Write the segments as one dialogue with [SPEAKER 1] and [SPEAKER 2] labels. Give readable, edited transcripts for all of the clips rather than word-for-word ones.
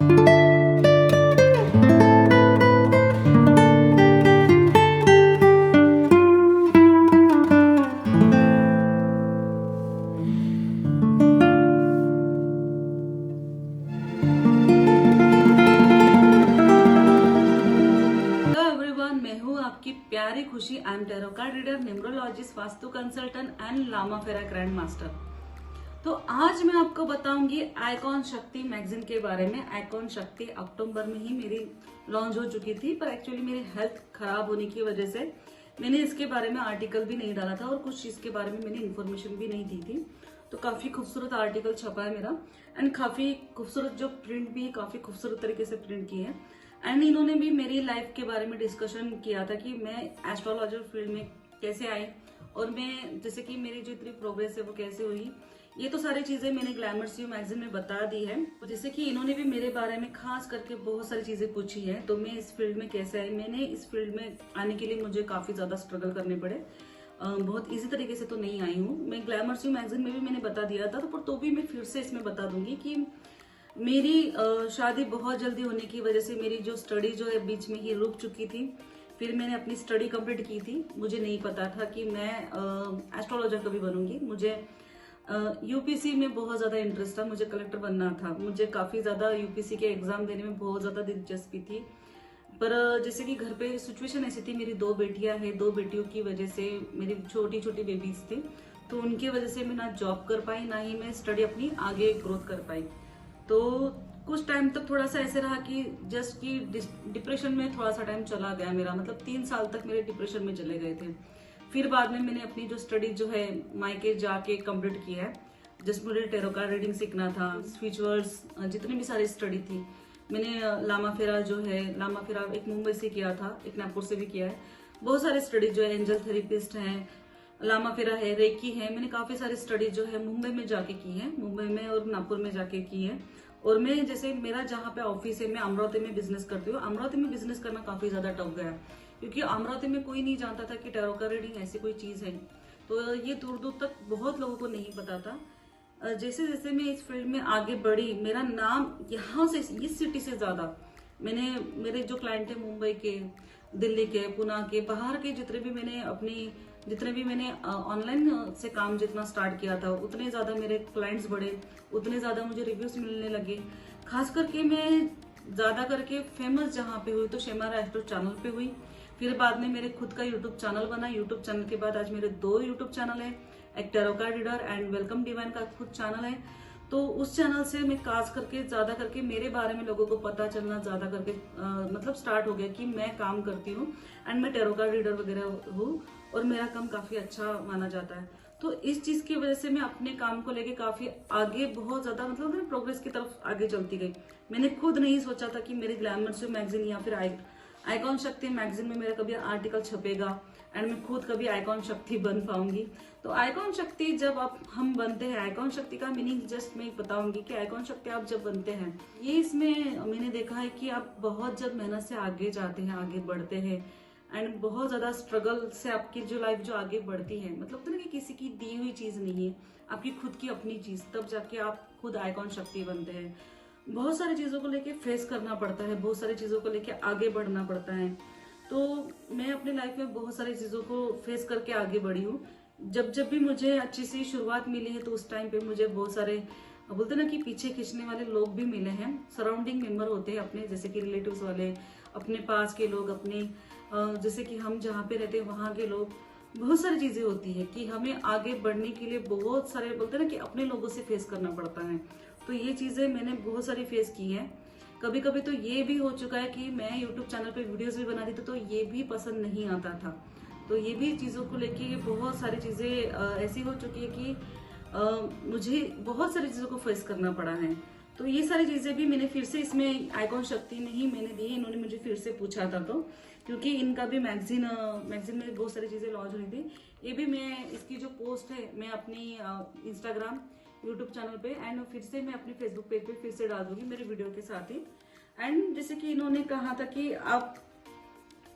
[SPEAKER 1] मैं हूँ आपकी प्यारी Khushi. I am tarot card reader, numerologist, vastu consultant and Lama Fera grand master. तो आज मैं आपको बताऊंगी आइकॉन शक्ति मैगजीन के बारे में। आइकॉन शक्ति अक्टूबर में ही मेरी लॉन्च हो चुकी थी, पर एक्चुअली मेरी हेल्थ खराब होने की वजह से मैंने इसके बारे में आर्टिकल भी नहीं डाला था और कुछ चीज के बारे में मैंने इन्फॉर्मेशन भी नहीं दी थी। तो काफी खूबसूरत आर्टिकल छपा है मेरा एंड काफी खूबसूरत जो प्रिंट भी काफी खूबसूरत तरीके से प्रिंट की है। एंड इन्होंने भी मेरी लाइफ के बारे में डिस्कशन किया था कि मैं एस्ट्रोलॉजर फील्ड में कैसे आई और मैं जैसे कि मेरी जो इतनी प्रोग्रेस है वो कैसे हुई। ये तो सारी चीजें मैंने ग्लैमर्स यू मैगजीन में बता दी है। जैसे कि इन्होंने भी मेरे बारे में खास करके बहुत सारी चीजें पूछी है। तो मैं इस फील्ड में कैसे आई, मैंने इस फील्ड में आने के लिए मुझे काफी ज्यादा स्ट्रगल करने पड़े। बहुत इजी तरीके से तो नहीं आई हूँ मैं। ग्लैमर्स यू मैगजीन में भी मैंने बता दिया था, तो भी मैं फिर से इसमें बता दूंगी कि मेरी शादी बहुत जल्दी होने की वजह से मेरी जो स्टडी जो है बीच में ही रुक चुकी थी। फिर मैंने अपनी स्टडी कंप्लीट की थी। मुझे नहीं पता था कि मैं एस्ट्रोलॉजर कभी बनूंगी। मुझे यूपीसी में बहुत ज्यादा इंटरेस्ट था, मुझे कलेक्टर बनना था। मुझे काफी ज्यादा यूपीसी के एग्जाम देने में बहुत ज्यादा दिलचस्पी थी। पर जैसे कि घर पे सिचुएशन ऐसी थी, मेरी 2 बेटियां हैं, 2 बेटियों की वजह से मेरी छोटी छोटी बेबीज थी, तो उनकी वजह से मैं ना जॉब कर पाई ना ही मैं स्टडी अपनी आगे ग्रोथ कर पाई। तो कुछ टाइम तक थोड़ा सा ऐसे रहा कि जस्ट कि डिप्रेशन में थोड़ा सा टाइम चला गया मेरा, मतलब 3 साल तक मेरे डिप्रेशन में चले गए थे। फिर बाद में मैंने अपनी जो स्टडी जो है मायके जाके कंप्लीट की है। जस्ट मुझे टेरो कार्ड रीडिंग सीखना था, स्पिरिचुअल्स जितनी भी सारी स्टडी थी मैंने। लामा फेरा जो है, लामा फेरा एक मुंबई से किया था, एक नागपुर से भी किया है। बहुत सारे स्टडी जो है, एंजल थेरेपिस्ट हैं, लामा फेरा है, रेकी है, मैंने काफी सारी स्टडी जो है मुंबई में जाके की है, मुंबई में और नागपुर में जाके की है। और मैं जैसे मेरा जहाँ पे ऑफिस है, मैं अमरावती में बिजनेस करती हूँ। अमरावती में बिजनेस करना काफी ज्यादा टफ गया क्योंकि अमरावती में कोई नहीं जानता था कि टैरो कार्ड रीडिंग ऐसी कोई चीज है। तो ये दूर दूर तक बहुत लोगों को नहीं पता था। जैसे जैसे मैं इस फील्ड में आगे बढ़ी, मेरा नाम यहाँ से, इस सिटी से ज्यादा मैंने, मेरे जो क्लाइंट है मुंबई के, दिल्ली के, पुणे के, बाहर के, जितने भी मैंने ऑनलाइन से काम जितना स्टार्ट किया था, उतने ज्यादा मेरे क्लाइंट्स बढ़े, उतने ज्यादा मुझे रिव्यूज मिलने लगे। खास करके मैं ज्यादा करके फेमस जहाँ पे हुई तो शेमारा एस्ट्रो चैनल पे हुई। फिर बाद में मेरे खुद का यूट्यूब चैनल बना। यूट्यूब चैनल के बाद आज मेरे 2 यूट्यूब चैनल है, एक tarot card reader and welcome divine का खुद चैनल है। तो उस चैनल से मैं खास करके ज्यादा करके मेरे बारे में लोगों को पता चलना ज्यादा करके मतलब स्टार्ट हो गया कि मैं काम करती हूँ एंड मैं टैरो कार्ड रीडर वगैरह हूँ और मेरा काम काफी अच्छा माना जाता है। तो इस चीज की वजह से मैं अपने काम को लेके काफी आगे, बहुत ज्यादा मतलब प्रोग्रेस की तरफ आगे चलती गई। मैंने खुद नहीं सोचा था कि मेरी ग्लैमर्स मैगजीन या फिर आइकॉन शक्ति मैगजीन में मेरा कभी आर्टिकल छपेगा एंड मैं खुद कभी आइकॉन शक्ति बन पाऊंगी। तो आइकॉन शक्ति जब आप हम बनते हैं, आइकॉन शक्ति का मीनिंग जस्ट मैं बताऊंगी कि आइकॉन शक्ति आप जब बनते हैं, ये इसमें मैंने देखा है कि आप बहुत जब मेहनत से आगे जाते हैं, आगे बढ़ते हैं एंड बहुत ज्यादा स्ट्रगल से आपकी जो लाइफ जो आगे बढ़ती है, मतलब तो ना कि किसी की दी हुई चीज नहीं है, आपकी खुद की अपनी चीज, तब जाके आप खुद आइकॉन शक्ति बनते हैं। बहुत सारी चीजों को लेके फेस करना पड़ता है, बहुत सारी चीजों को लेके आगे बढ़ना पड़ता है। तो मैं अपनी लाइफ में बहुत सारी चीजों को फेस करके आगे बढ़ी हूँ। जब भी मुझे अच्छी सी शुरुआत मिली है तो उस टाइम पे मुझे बहुत सारे बोलते ना कि पीछे खींचने वाले लोग भी मिले हैं, सराउंडिंग मेंबर होते हैं अपने, जैसे कि रिलेटिव्स वाले, अपने पास के लोग, अपने जैसे कि हम जहाँ पे रहते हैं वहाँ के लोग। बहुत सारी चीजें होती है कि हमें आगे बढ़ने के लिए बहुत सारे बोलते ना कि अपने लोगों से फेस करना पड़ता है। तो ये चीजें मैंने बहुत सारी फेस की है। कभी कभी तो ये भी हो चुका है कि मैं यूट्यूब चैनल पे वीडियोस भी बना दी थी तो ये भी पसंद नहीं आता था। तो ये भी चीजों को लेके बहुत सारी चीजें ऐसी हो चुकी है कि मुझे बहुत सारी चीजों को फेस करना पड़ा है। तो ये सारी चीजें भी मैंने फिर से इसमें आइकॉन शक्ति में ही मैंने दी। इन्होंने मुझे फिर से पूछा था, तो क्योंकि इनका भी मैगजीन में बहुत सारी चीजें लॉन्च हुई थी। ये भी मैं इसकी जो पोस्ट है मैं अपनी इंस्टाग्राम, यूट्यूब चैनल पे एंड फिर से मैं अपने फेसबुक पेज पे फिर से डाल दूंगी मेरे वीडियो के साथ ही। एंड जैसे कि इन्होंने कहा था कि आप,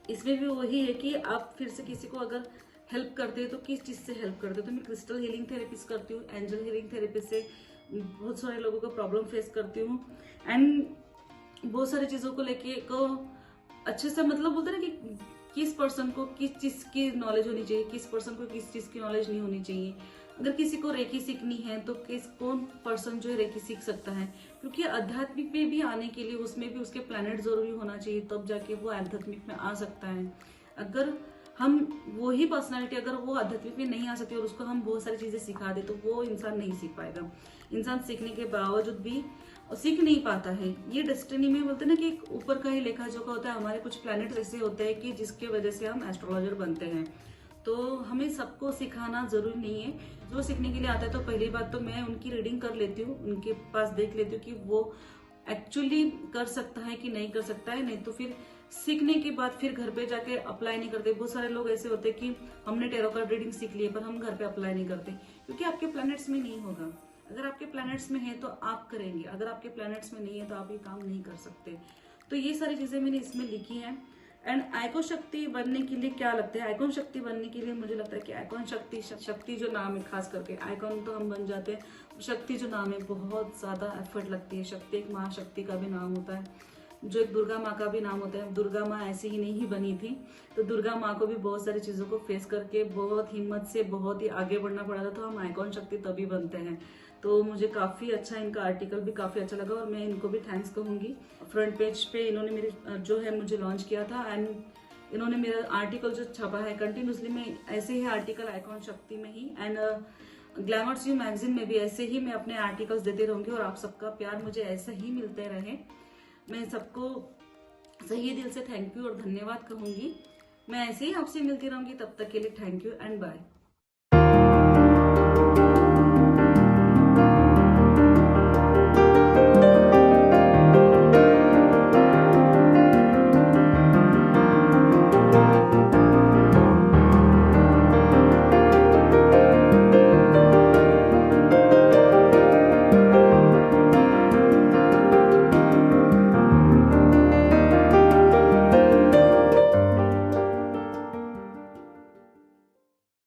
[SPEAKER 1] इसमें भी वही है कि आप फिर से किसी को अगर हेल्प करते हैं तो किस चीज से हेल्प करते हो। तो मैं क्रिस्टल हीलिंग थेरेपिस्ट करती हूँ, एंजल हीलिंग थेरेपिस्ट से बहुत सारे लोगों का प्रॉब्लम फेस करती हूँ एंड बहुत सारी चीजों को लेके एक अच्छे से मतलब बोलते हैं ना कि किस पर्सन को किस चीज की नॉलेज होनी चाहिए, किस पर्सन को किस चीज की नॉलेज नहीं होनी चाहिए। अगर किसी को रेकी सीखनी है तो कौन पर्सन जो है रेकी सीख सकता है, क्योंकि आध्यात्मिक में भी आने के लिए उसमें भी उसके प्लैनेट जरूरी होना चाहिए, तब जाके वो आध्यात्मिक में आ सकता है। अगर हम वही पर्सनालिटी अगर वो आध्यात्मिक में नहीं आ सकती और उसको हम बहुत सारी चीजें सिखा दे तो वो इंसान नहीं सीख पाएगा। इंसान सीखने के बावजूद भी सीख नहीं पाता है। ये डेस्टिनी में बोलते हैं ना कि ऊपर का ही लेखा जोखा होता है। हमारे कुछ प्लैनेट्स ऐसे होते हैं कि जिसके वजह से हम एस्ट्रोलॉजर बनते हैं। तो हमें सबको सिखाना जरूरी नहीं है। जो सीखने के लिए आता है तो पहली बात तो मैं उनकी रीडिंग कर लेती हूँ, उनके पास देख लेती हूँ कि वो एक्चुअली कर सकता है कि नहीं कर सकता है। नहीं तो फिर सीखने के बाद फिर घर पे जाके अप्लाई नहीं करते। बहुत सारे लोग ऐसे होते हैं कि हमने टैरो कार्ड रीडिंग सीख ली है पर हम घर पे अप्लाई नहीं करते, क्योंकि आपके प्लैनेट्स में नहीं होगा। अगर आपके प्लैनेट्स में है तो आप करेंगे, अगर आपके प्लैनेट्स में नहीं है तो आप ये काम नहीं कर सकते। तो ये सारी चीजें मैंने इसमें लिखी हैं। एंड आइकॉन शक्ति बनने के लिए क्या लगता है, आइकॉन शक्ति बनने के लिए मुझे लगता है कि आइकॉन शक्ति जो नाम है, खास करके आइकॉन तो हम बन जाते हैं, शक्ति जो नाम है बहुत ज्यादा एफर्ट लगती है। शक्ति एक महाशक्ति का भी नाम होता है, जो एक दुर्गा माँ का भी नाम होता है। दुर्गा माँ ऐसे ही नहीं बनी थी, तो दुर्गा माँ को भी बहुत सारी चीजों को फेस करके बहुत हिम्मत से बहुत ही आगे बढ़ना पड़ा था। तो हम आइकॉन शक्ति तभी बनते हैं। तो मुझे काफी अच्छा इनका आर्टिकल भी काफी अच्छा लगा और मैं इनको भी थैंक्स कहूंगी। फ्रंट पेज पे इन्होंने मेरे जो है मुझे लॉन्च किया था एंड इन्होंने मेरा आर्टिकल जो छपा है कंटिन्यूसली में ऐसे ही आर्टिकल आइकॉन शक्ति में ही एंड ग्लैमर्स यू मैगजीन में भी ऐसे ही मैं अपने आर्टिकल्स देते रहूंगी और आप सबका प्यार मुझे ऐसे ही मिलते रहे। मैं सबको सही दिल से थैंक यू और धन्यवाद कहूंगी। मैं ऐसे ही आपसे मिलती रहूंगी, तब तक के लिए थैंक यू एंड बाय।